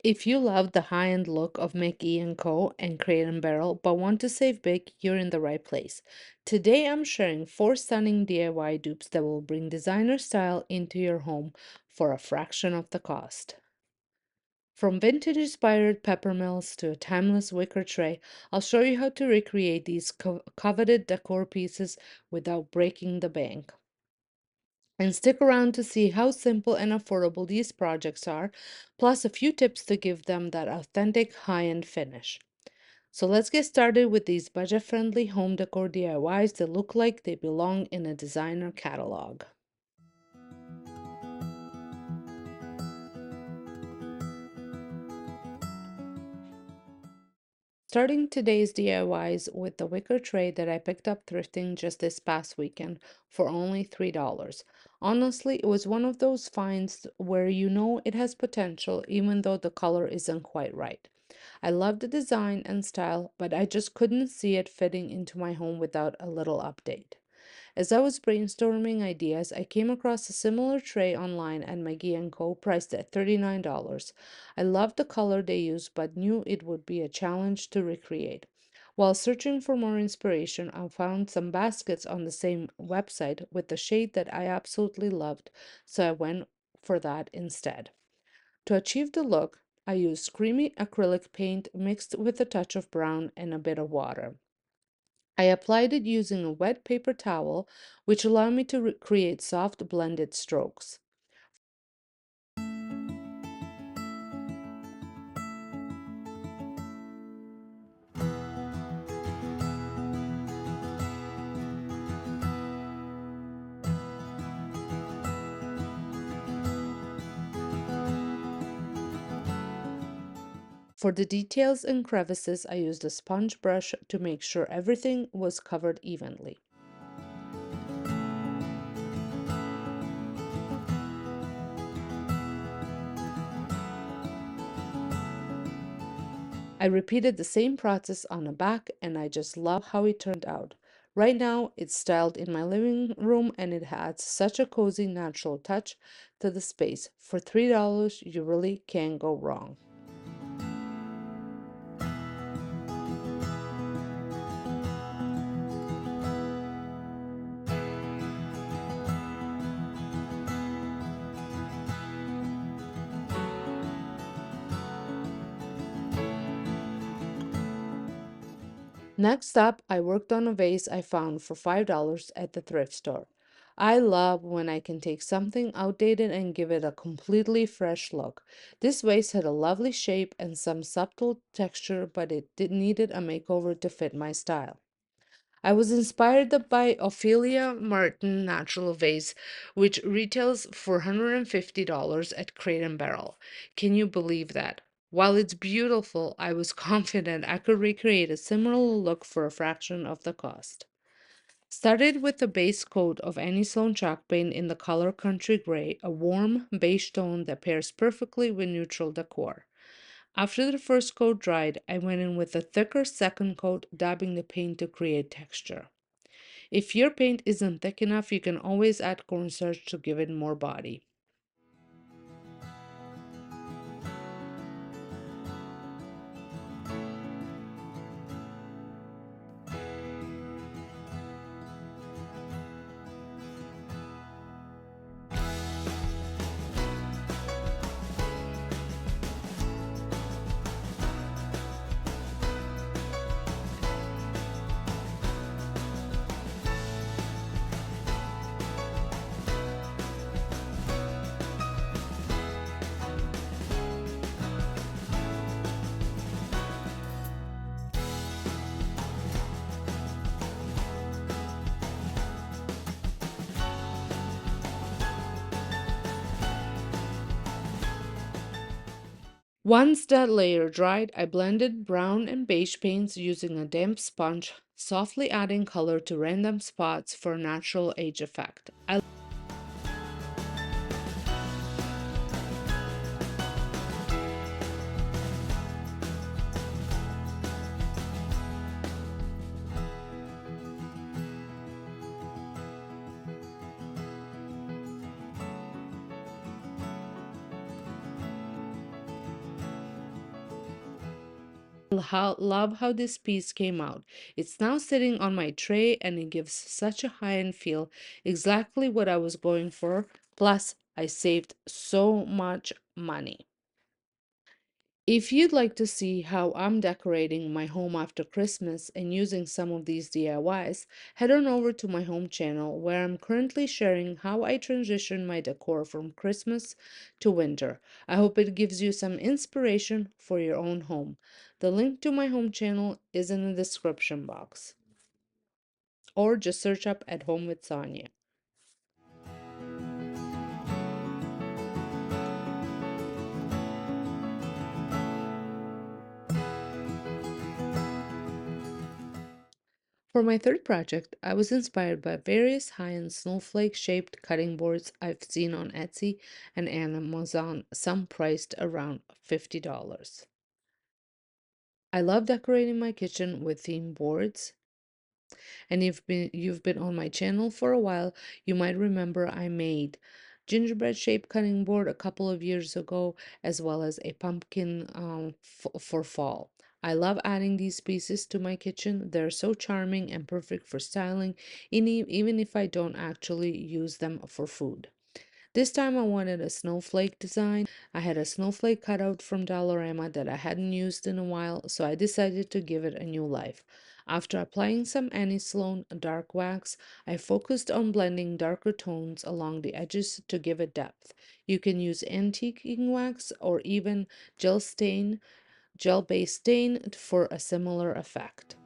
If you love the high-end look of McGee and Co. and Crate and Barrel but want to save big, you're in the right place. Today I'm sharing 4 stunning DIY dupes that will bring designer style into your home for a fraction of the cost. From vintage-inspired peppermills to a timeless wicker tray, I'll show you how to recreate these coveted decor pieces without breaking the bank. And stick around to see how simple and affordable these projects are, plus a few tips to give them that authentic high-end finish. So let's get started with these budget-friendly home decor DIYs that look like they belong in a designer catalog. Starting today's DIYs with the wicker tray that I picked up thrifting just this past weekend for only $3. Honestly, it was one of those finds where you know it has potential even though the color isn't quite right. I love the design and style, but I just couldn't see it fitting into my home without a little update. As I was brainstorming ideas, I came across a similar tray online at McGee & Co. priced at $39. I loved the color they used but knew it would be a challenge to recreate. While searching for more inspiration, I found some baskets on the same website with the shade that I absolutely loved, so I went for that instead. To achieve the look, I used creamy acrylic paint mixed with a touch of brown and a bit of water. I applied it using a wet paper towel, which allowed me to create soft blended strokes. For the details and crevices, I used a sponge brush to make sure everything was covered evenly. I repeated the same process on the back and I just love how it turned out. Right now, it's styled in my living room and it adds such a cozy natural touch to the space. For $3, you really can't go wrong. Next up, I worked on a vase I found for $5 at the thrift store. I love when I can take something outdated and give it a completely fresh look. This vase had a lovely shape and some subtle texture, but it needed a makeover to fit my style. I was inspired by Ophelia Martin Natural Vase, which retails for $150 at Crate and Barrel. Can you believe that? While it's beautiful, I was confident I could recreate a similar look for a fraction of the cost. Started with a base coat of any Sloan chalk paint in the color Country Gray, a warm beige tone that pairs perfectly with neutral decor. After the first coat dried, I went in with a thicker second coat, dabbing the paint to create texture. If your paint isn't thick enough, you can always add cornstarch to give it more body. Once that layer dried, I blended brown and beige paints using a damp sponge, softly adding color to random spots for a natural age effect. Love how this piece came out. It's now sitting on my tray and it gives such a high-end feel, exactly what I was going for. Plus, I saved so much money. If you'd like to see how I'm decorating my home after Christmas and using some of these DIYs, head on over to my home channel where I'm currently sharing how I transition my decor from Christmas to winter. I hope it gives you some inspiration for your own home. The link to my home channel is in the description box, or just search up at home with Sonia. For my third project, I was inspired by various high-end snowflake-shaped cutting boards I've seen on Etsy and Amazon, some priced around $50. I love decorating my kitchen with themed boards, and if you've been on my channel for a while, you might remember I made gingerbread shaped cutting board a couple of years ago, as well as a pumpkin for fall. I love adding these pieces to my kitchen. They're so charming and perfect for styling, even if I don't actually use them for food. This time I wanted a snowflake design. I had a snowflake cutout from Dollarama that I hadn't used in a while, so I decided to give it a new life. After applying some Sloan dark wax, I focused on blending darker tones along the edges to give it depth. You can use antiquing wax or even gel-based stain for a similar effect.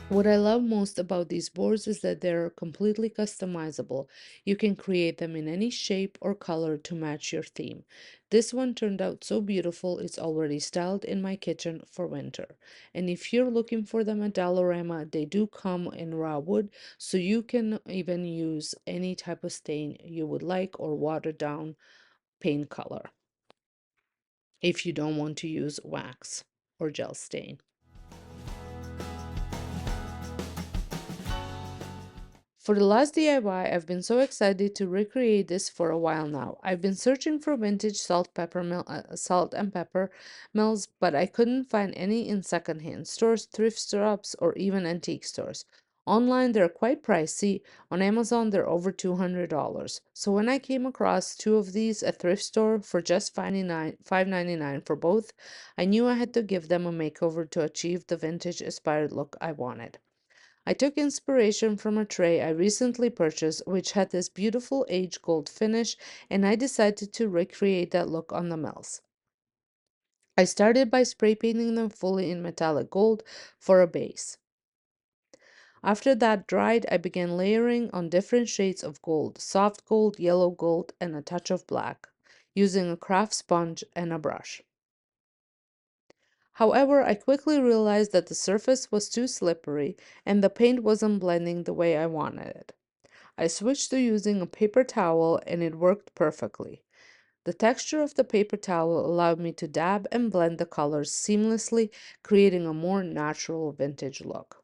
What I love most about these boards is that they're completely customizable. You can create them in any shape or color to match your theme. This one turned out so beautiful, it's already styled in my kitchen for winter. And if you're looking for them at Dollarama, they do come in raw wood, so you can even use any type of stain you would like or watered down paint color if you don't want to use wax or gel stain. For the last DIY, I've been so excited to recreate this for a while now. I've been searching for vintage salt and pepper mills, but I couldn't find any in secondhand stores, thrift shops, or even antique stores. Online, they're quite pricey. On Amazon, they're over $200. So when I came across two of these at thrift store for just $5.99 for both, I knew I had to give them a makeover to achieve the vintage inspired look I wanted. I took inspiration from a tray I recently purchased, which had this beautiful aged gold finish, and I decided to recreate that look on the mills. I started by spray painting them fully in metallic gold for a base. After that dried, I began layering on different shades of gold, soft gold, yellow gold, and a touch of black, using a craft sponge and a brush. However, I quickly realized that the surface was too slippery and the paint wasn't blending the way I wanted it. I switched to using a paper towel and it worked perfectly. The texture of the paper towel allowed me to dab and blend the colors seamlessly, creating a more natural vintage look.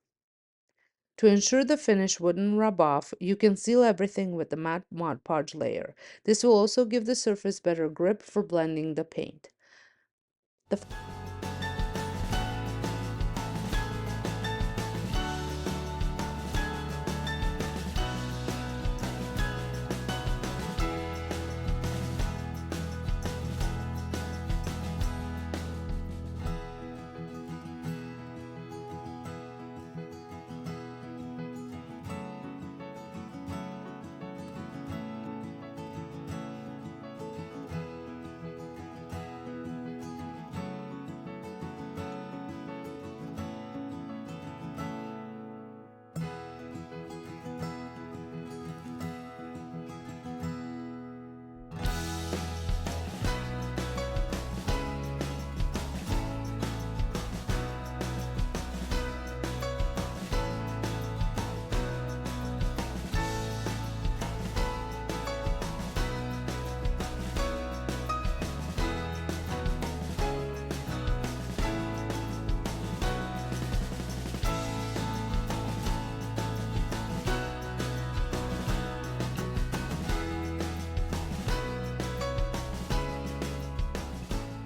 To ensure the finish wouldn't rub off, you can seal everything with the matte Mod Podge layer. This will also give the surface better grip for blending the paint. The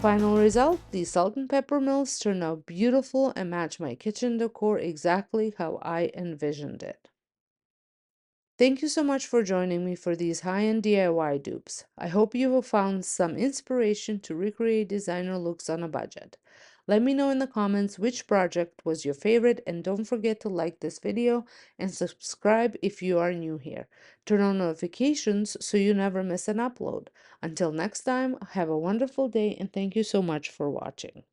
Final result, these salt and pepper mills turned out beautiful and match my kitchen decor exactly how I envisioned it. Thank you so much for joining me for these high-end DIY dupes. I hope you have found some inspiration to recreate designer looks on a budget. Let me know in the comments which project was your favorite, and don't forget to like this video and subscribe if you are new here. Turn on notifications so you never miss an upload. Until next time, have a wonderful day and thank you so much for watching.